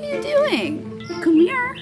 you doing? Come here.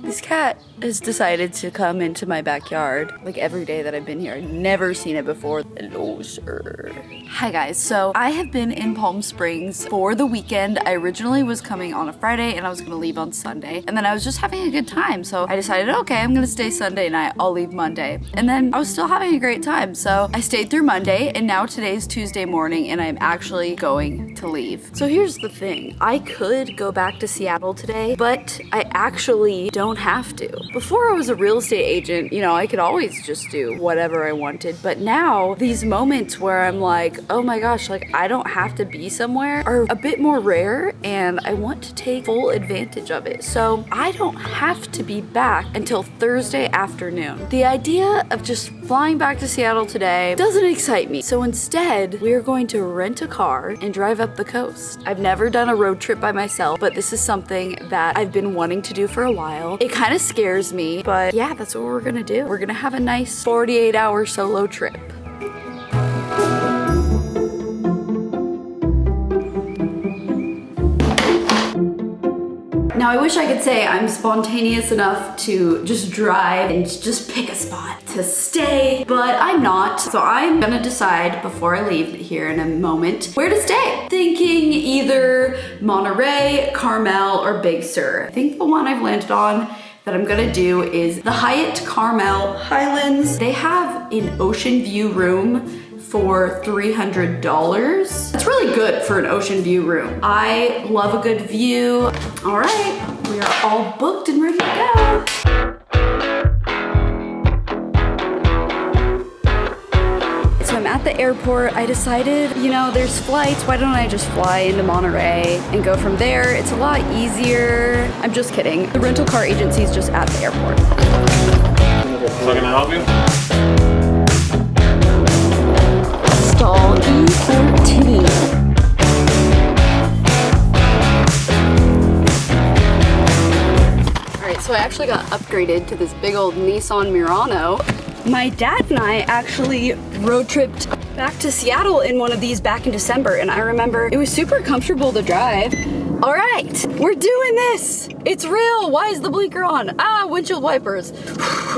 This cat has decided to come into my backyard like every day that I've been here. I've never seen it before. Hello, sir. Hi guys, so I have been in Palm Springs for the weekend. I originally was coming on a Friday and I was gonna leave on Sunday. And then I was just having a good time. So I decided, okay, I'm gonna stay Sunday night, I'll leave Monday. And then I was still having a great time. So I stayed through Monday and now today's Tuesday morning and I'm actually going to leave. So here's the thing. I could go back to Seattle today, but I actually don't have to. Before I was a real estate agent, you know, I could always just do whatever I wanted. But now these moments where I'm like, oh my gosh, like I don't have to be somewhere are a bit more rare and I want to take full advantage of it. So I don't have to be back until Thursday afternoon. The idea of just flying back to Seattle today doesn't excite me. So instead, we're going to rent a car and drive up the coast. I've never done a road trip by myself, but this is something that I've been wanting to do for a while. It kind of scares me, but yeah, that's what we're gonna do. We're gonna have a nice 48-hour solo trip. Now I wish I could say I'm spontaneous enough to just drive and just pick a spot to stay, but I'm not. So I'm gonna decide before I leave here in a moment where to stay. Thinking either Monterey, Carmel, or Big Sur. I think the one I've landed on that I'm gonna do is the Hyatt Carmel Highlands. They have an ocean view room for $300. That's really good for an ocean view room. I love a good view. All right, we are all booked and ready to go. So I'm at the airport. I decided, you know, there's flights. Why don't I just fly into Monterey and go from there? It's a lot easier. I'm just kidding. The rental car agency is just at the airport. So can I help you? Stall E14. Alright, so I actually got upgraded to this big old Nissan Murano. My dad and I actually road tripped back to Seattle in one of these back in December, and I remember it was super comfortable to drive. All right, we're doing this. It's real. Why is the blinker on? Ah, windshield wipers.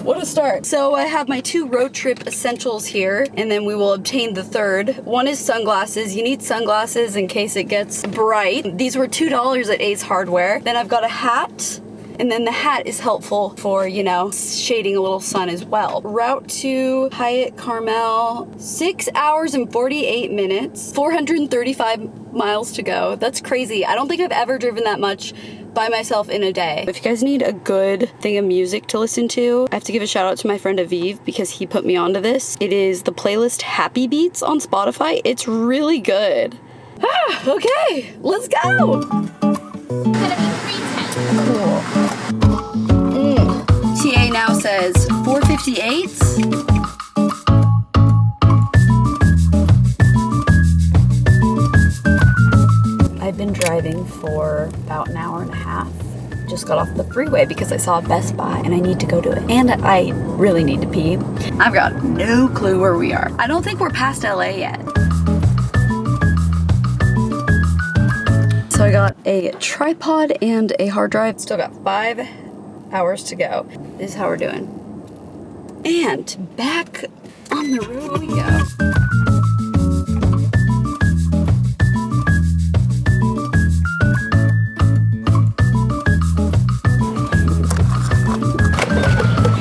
What a start. So I have my 2 road trip essentials here, and then we will obtain the third. One is sunglasses. You need sunglasses in case it gets bright. These were $2 at Ace Hardware. Then I've got a hat. And then the hat is helpful for, you know, shading a little sun as well. Route to Hyatt Carmel, 6 hours and 48 minutes, 435 miles to go. That's crazy. I don't think I've ever driven that much by myself in a day. If you guys need a good thing of music to listen to, I have to give a shout out to my friend Aviv because he put me onto this. It is the playlist Happy Beats on Spotify. It's really good. Ah, okay, let's go. Cool. TA now says 458. I've been driving for about an hour and a half. Just got off the freeway because I saw a Best Buy and I need to go to it. And I really need to pee. I've got no clue where we are. I don't think we're past LA yet. So I got a tripod and a hard drive. Still got 5 hours to go. This is how we're doing. And back on the road we go.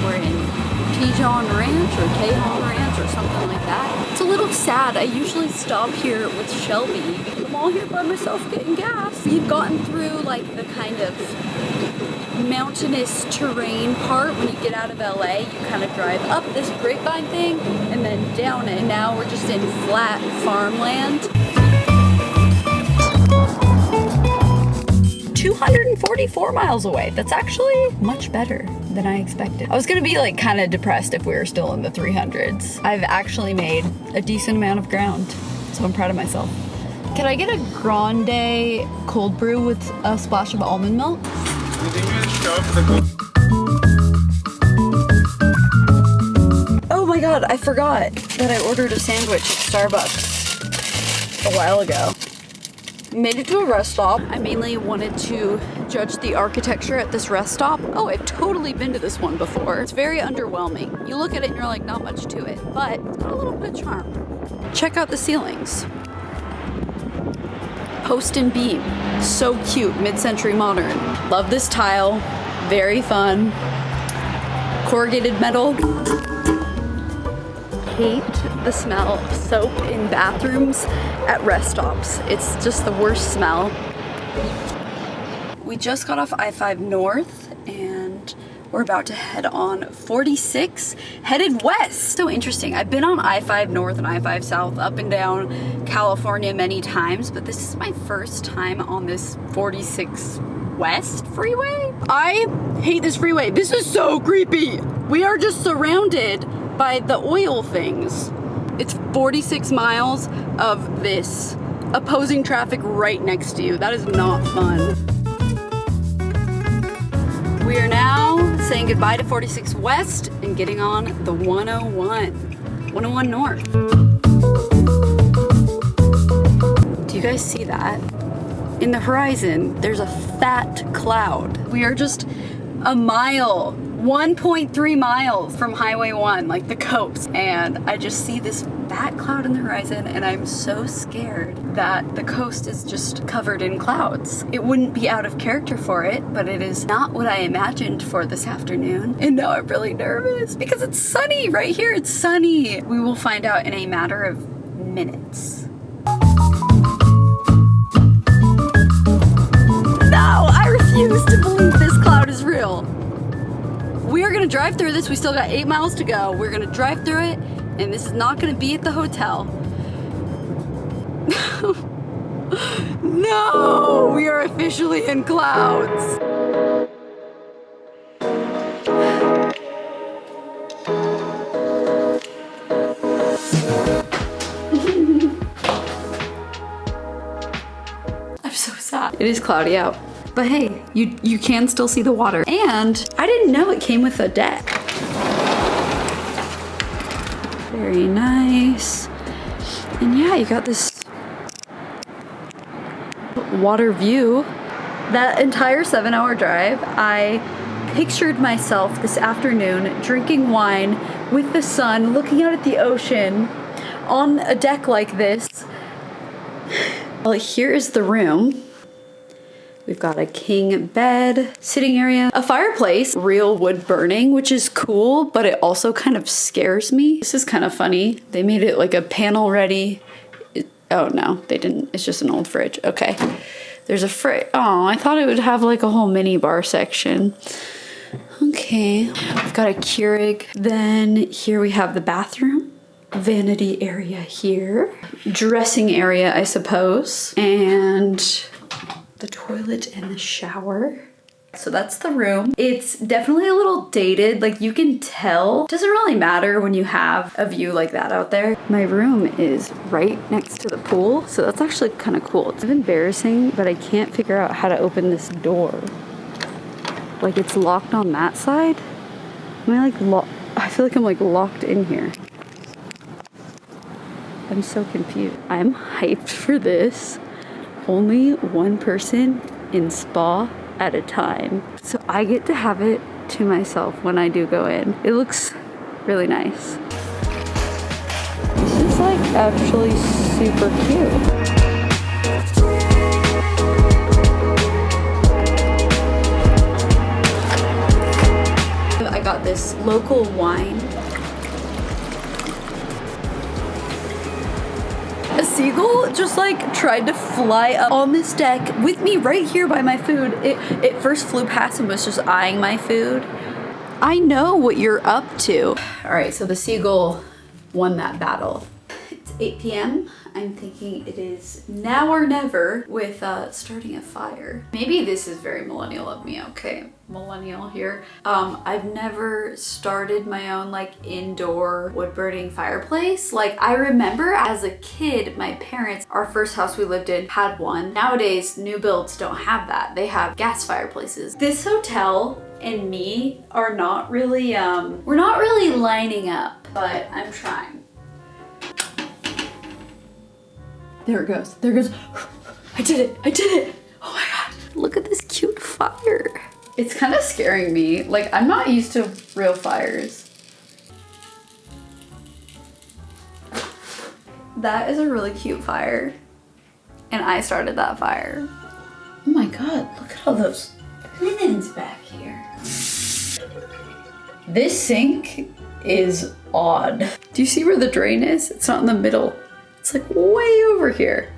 We're in Tejon Ranch or Tejon Ranch or something like that. It's a little sad. I usually stop here with Shelby. I'm all here by myself getting gas. We've gotten through like the kind of mountainous terrain part. When you get out of LA, you kind of drive up this grapevine thing and then down it. And now we're just in flat farmland. 244 miles away. That's actually much better than I expected. I was gonna be like kind of depressed if we were still in the 300s. I've actually made a decent amount of ground, so I'm proud of myself. Can I get a grande cold brew with a splash of almond milk? Oh my god, I forgot that I ordered a sandwich at Starbucks a while ago. Made it to a rest stop. I mainly wanted to judge the architecture at this rest stop. Oh, I've totally been to this one before. It's very underwhelming. You look at it and you're like, not much to it, but it's got a little bit of charm. Check out the ceilings. Post and beam. So cute, mid-century modern. Love this tile, very fun. Corrugated metal. Hate the smell of soap in bathrooms at rest stops. It's just the worst smell. We just got off I-5 North and we're about to head on 46, headed west. So interesting. I've been on I-5 North and I-5 South up and down California many times, but this is my first time on this 46 West freeway. I hate this freeway. This is so creepy. We are just surrounded by the oil things. It's 46 miles of this opposing traffic right next to you. That is not fun. We are now saying goodbye to 46 West and getting on the 101 North. Do you guys see that? In the horizon, there's a fat cloud. We are just a mile, 1.3 miles from Highway 1, like the coast. And I just see this fat cloud in the horizon and I'm so scared that the coast is just covered in clouds. It wouldn't be out of character for it, but it is not what I imagined for this afternoon. And now I'm really nervous because it's sunny right here. It's sunny. We will find out in a matter of minutes. No, I refuse to believe this cloud is real. We are gonna drive through this. We still got 8 miles to go. We're gonna drive through it, and this is not gonna be at the hotel. No, we are officially in clouds. I'm so sad. It is cloudy out. But hey, you can still see the water. And I didn't know it came with a deck. Very nice. And yeah, you got this water view. That entire 7-hour drive, I pictured myself this afternoon drinking wine with the sun, looking out at the ocean on a deck like this. Well, here is the room. We've got a king bed, sitting area, a fireplace, real wood burning, which is cool, but it also kind of scares me. This is kind of funny. They made it like a panel ready. Oh no, they didn't. It's just an old fridge. Okay. There's a fridge. Oh, I thought it would have like a whole mini bar section. Okay. We've got a Keurig. Then here we have the bathroom. Vanity area here. Dressing area, I suppose. And the toilet and the shower. So that's the room. It's definitely a little dated, like you can tell. It doesn't really matter when you have a view like that out there. My room is right next to the pool, so that's actually kind of cool. It's embarrassing, but I can't figure out how to open this door. Like it's locked on that side. Am I like I feel like I'm like locked in here. I'm so confused. I'm hyped for this. Only one person in spa at a time. So I get to have it to myself when I do go in. It looks really nice. This is like actually super cute. I got this local wine. A seagull just like tried to fly up on this deck with me right here by my food. It first flew past and was just eyeing my food. I know what you're up to. All right, so the seagull won that battle. It's 8 p.m. I'm thinking it is now or never with starting a fire. Maybe this is very millennial of me. Okay, millennial here. I've never started my own like indoor wood burning fireplace. Like I remember as a kid, my parents, our first house we lived in had one. Nowadays, new builds don't have that. They have gas fireplaces. This hotel and me are not really, we're not really lining up, but I'm trying. There it goes. There it goes. I did it. I did it. Oh my God. Look at this cute fire. It's kind of scaring me. Like, I'm not used to real fires. That is a really cute fire. And I started that fire. Oh my God, look at all those linens back here. This sink is odd. Do you see where the drain is? It's not in the middle. It's like way over here.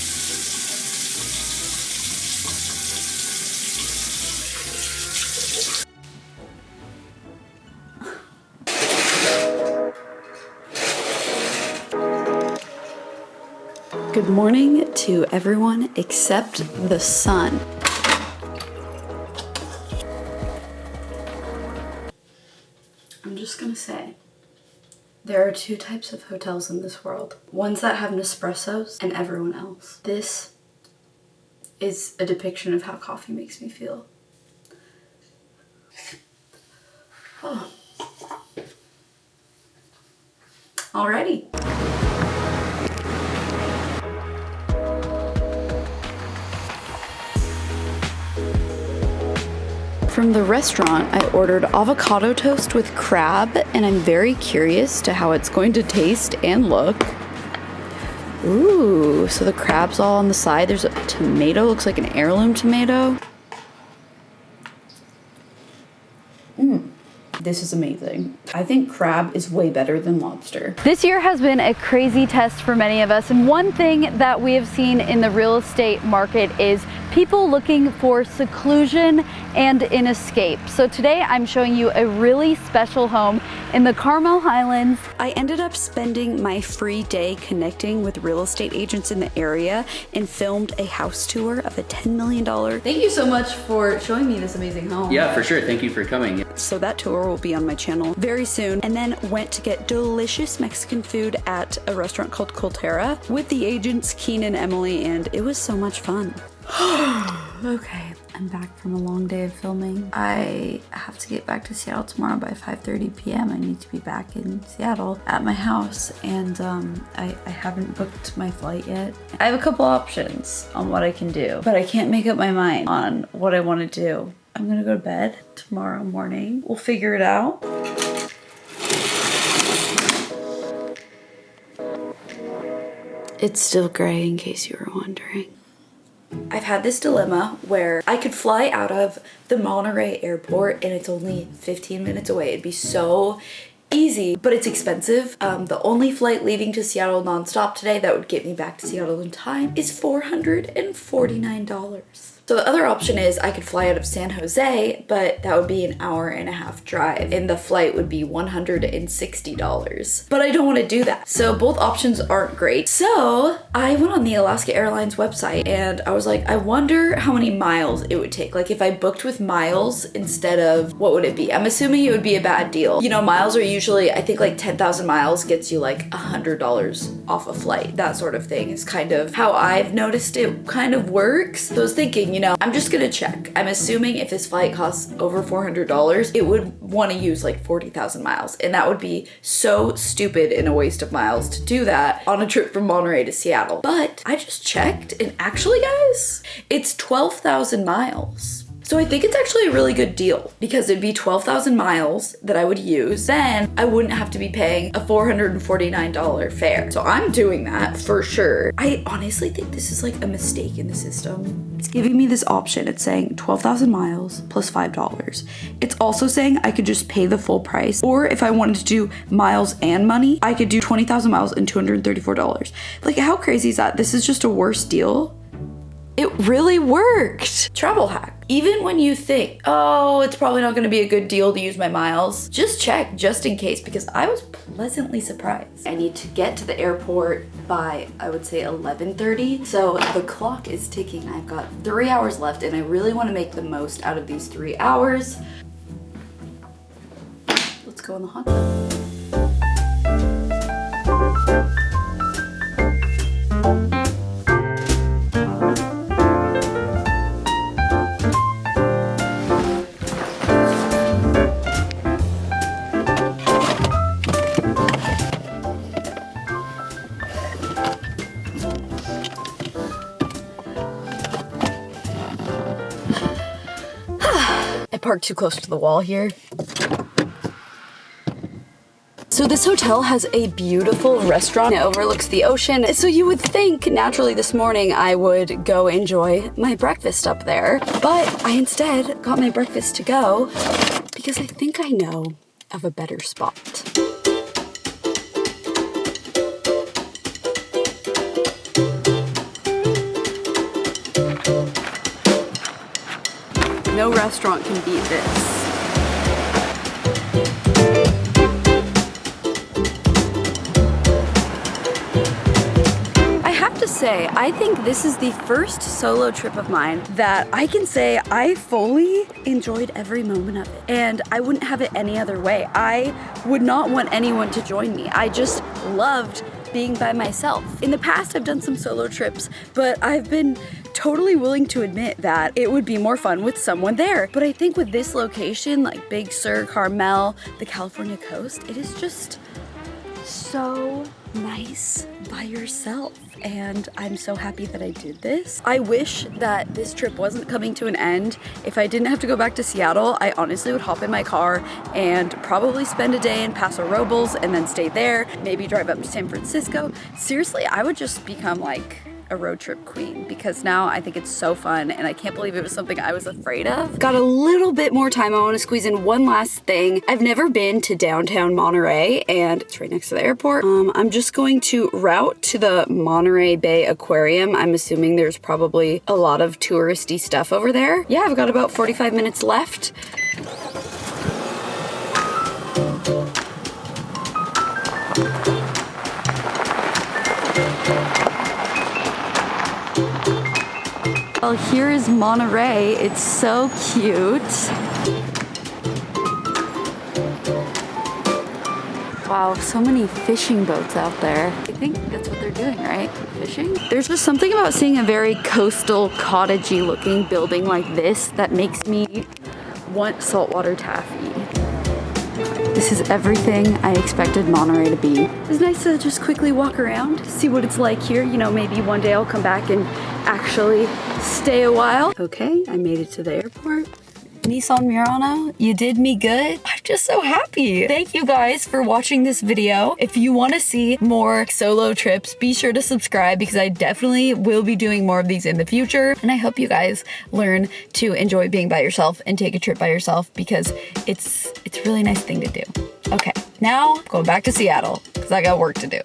Good morning to everyone except the sun. I'm just gonna say, there are two types of hotels in this world. Ones that have Nespressos and everyone else. This is a depiction of how coffee makes me feel. Oh. Alrighty. From the restaurant, I ordered avocado toast with crab, and I'm very curious to how it's going to taste and look. Ooh, so the crab's all on the side. There's a tomato, looks like an heirloom tomato. This is amazing. I think crab is way better than lobster. This year has been a crazy test for many of us, and one thing that we have seen in the real estate market is people looking for seclusion and an escape. So today I'm showing you a really special home in the Carmel Highlands. I ended up spending my free day connecting with real estate agents in the area and filmed a house tour of a $10 million. Thank you so much for showing me this amazing home. Yeah, for sure. Thank you for coming. So that tour will be on my channel very soon. And then went to get delicious Mexican food at a restaurant called Colterra with the agents Keen and Emily, and it was so much fun. Okay, I'm back from a long day of filming. I have to get back to Seattle tomorrow by 5:30 p.m. I need to be back in Seattle at my house, and I haven't booked my flight yet. I have a couple options on what I can do, but I can't make up my mind on what I want to do. I'm gonna go to bed tomorrow morning. We'll figure it out. It's still gray, in case you were wondering. I've had this dilemma where I could fly out of the Monterey airport and it's only 15 minutes away. It'd be so easy, but it's expensive. The only flight leaving to Seattle nonstop today that would get me back to Seattle in time is $449. So the other option is I could fly out of San Jose, but that would be an hour-and-a-half drive, and the flight would be $160. But I don't want to do that. So both options aren't great. So I went on the Alaska Airlines website and I was like, I wonder how many miles it would take. Like if I booked with miles instead of, what would it be? I'm assuming it would be a bad deal. You know, miles are usually, I think like 10,000 miles gets you like $100 off a flight. That sort of thing is kind of how I've noticed it kind of works. So I was thinking, you know, I'm just gonna check. I'm assuming if this flight costs over $400, it would want to use like 40,000 miles. And that would be so stupid and a waste of miles to do that on a trip from Monterey to Seattle. But I just checked, and actually guys, it's 12,000 miles. So I think it's actually a really good deal because it'd be 12,000 miles that I would use. Then I wouldn't have to be paying a $449 fare. So I'm doing that for sure. I honestly think this is like a mistake in the system. It's giving me this option. It's saying 12,000 miles plus $5. It's also saying I could just pay the full price, or if I wanted to do miles and money, I could do 20,000 miles and $234. Like, how crazy is that? This is just a worse deal. It really worked. Travel hack. Even when you think, oh, it's probably not gonna be a good deal to use my miles, just check just in case, because I was pleasantly surprised. I need to get to the airport by, I would say 11:30. So the clock is ticking. I've got 3 hours left and I really wanna make the most out of these 3 hours. Let's go in the hot tub. parked too close to the wall here. So this hotel has a beautiful restaurant. It overlooks the ocean. So you would think naturally this morning I would go enjoy my breakfast up there. But I instead got my breakfast to go because I think I know of a better spot. No restaurant can beat this. Say, I think this is the first solo trip of mine that I can say I fully enjoyed every moment of it, and I wouldn't have it any other way. I would not want anyone to join me. I just loved being by myself. In the past, I've done some solo trips, but I've been totally willing to admit that it would be more fun with someone there. But I think with this location, like Big Sur, Carmel, the California coast, it is just so nice by yourself, and I'm so happy that I did this. I wish that this trip wasn't coming to an end. If I didn't have to go back to Seattle, I honestly would hop in my car and probably spend a day in Paso Robles and then stay there, maybe drive up to San Francisco. Seriously, I would just become like a road trip queen, because now I think it's so fun and I can't believe it was something I was afraid of. Got a little bit more time. I want to squeeze in one last thing. I've never been to downtown Monterey, and it's right next to the airport. I'm just going to route to the Monterey Bay Aquarium. I'm assuming there's probably a lot of touristy stuff over there. Yeah, I've got about 45 minutes left. Well, here is Monterey. It's so cute. Wow, so many fishing boats out there. I think that's what they're doing, right? Fishing? There's just something about seeing a very coastal, cottagey looking building like this that makes me want saltwater taffy. This is everything I expected Monterey to be. It's nice to just quickly walk around, see what it's like here. You know, maybe one day I'll come back and actually stay a while. Okay, I made it to the airport. Nissan Murano, you did me good. I'm just so happy. Thank you guys for watching this video. If you want to see more solo trips, be sure to subscribe, because I definitely will be doing more of these in the future. And I hope you guys learn to enjoy being by yourself and take a trip by yourself, because it's a really nice thing to do. Okay, now going back to Seattle because I got work to do.